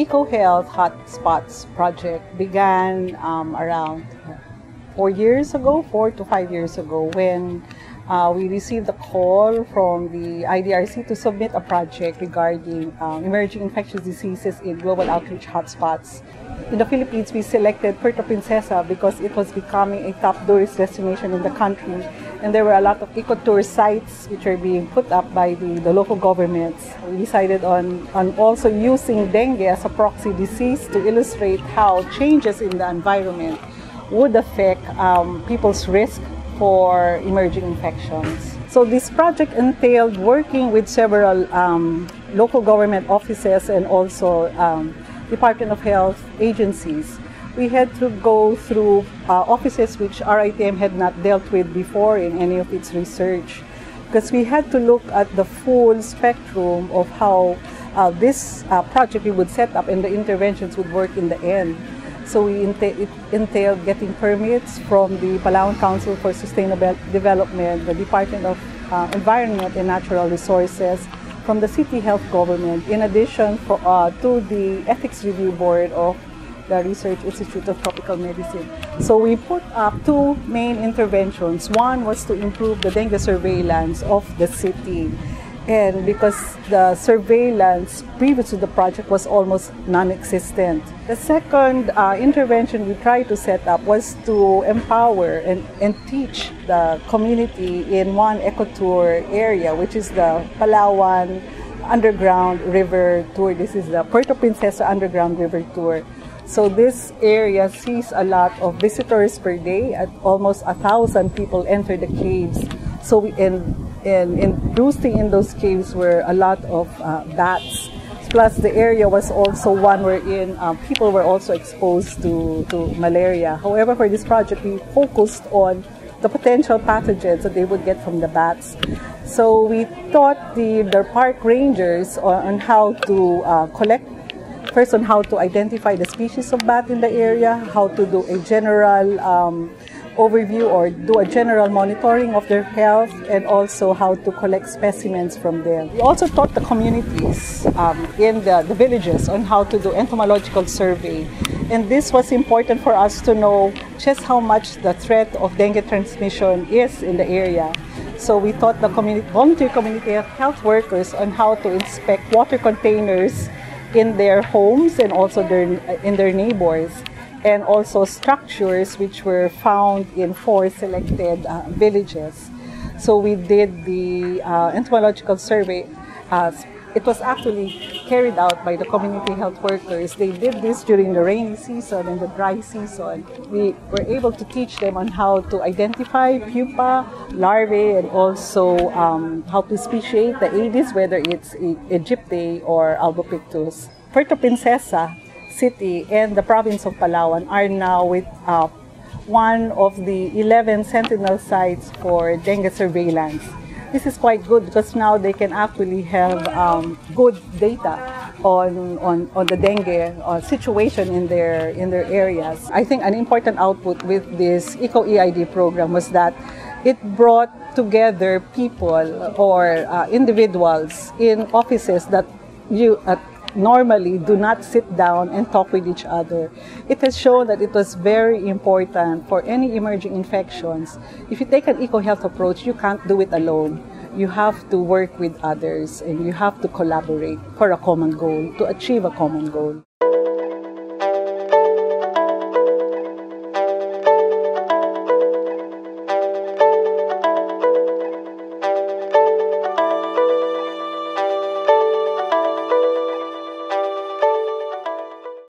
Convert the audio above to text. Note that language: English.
Eco-Health Hotspots project began around 4 years ago, 4 to 5 years ago, when we received a call from the IDRC to submit a project regarding emerging infectious diseases in global outreach hotspots. In the Philippines, we selected Puerto Princesa because it was becoming a top tourist destination in the country, and there were a lot of ecotour sites which are being put up by the local governments. We decided on also using dengue as a proxy disease to illustrate how changes in the environment would affect people's risk for emerging infections. So this project entailed working with several local government offices and also Department of Health agencies. We had to go through offices which RITM had not dealt with before in any of its research, because we had to look at the full spectrum of how this project we would set up and the interventions would work in the end. So it entailed getting permits from the Palawan Council for Sustainable Development, the Department of Environment and Natural Resources, from the City Health Government, in addition to the Ethics Review Board of the Research Institute of Tropical Medicine. So we put up two main interventions. One was to improve the dengue surveillance of the city. And because the surveillance previous to the project was almost non-existent. The second intervention we tried to set up was to empower and teach the community in one ecotour area, which is the Palawan Underground River Tour. This is the Puerto Princesa Underground River Tour. So this area sees a lot of visitors per day. At almost 1,000 people enter the caves. So roosting in those caves were a lot of bats. Plus, the area was also one wherein people were also exposed to malaria. However, for this project, we focused on the potential pathogens that they would get from the bats. So we taught the park rangers on how to first on how to identify the species of bat in the area, how to do a general overview or do a general monitoring of their health, and also how to collect specimens from them. We also taught the communities in the villages on how to do entomological survey. And this was important for us to know just how much the threat of dengue transmission is in the area. So we taught the volunteer community health workers on how to inspect water containers in their homes and also in their neighbors, and also structures which were found in 4 selected villages. So we did the entomological survey. It was actually carried out by the community health workers. They did this during the rainy season and the dry season. We were able to teach them on how to identify pupa, larvae, and also how to speciate the Aedes, whether it's Aegypti or Albopictus. Puerto Princesa City and the province of Palawan are now with one of the 11 sentinel sites for dengue surveillance. This is quite good because now they can actually have good data on the dengue situation in their areas. I think an important output with this EcoEID program was that it brought together people or individuals in offices that normally do not sit down and talk with each other. It has shown that it was very important for any emerging infections. If you take an eco-health approach, you can't do it alone. You have to work with others and you have to collaborate for a common goal, to achieve a common goal.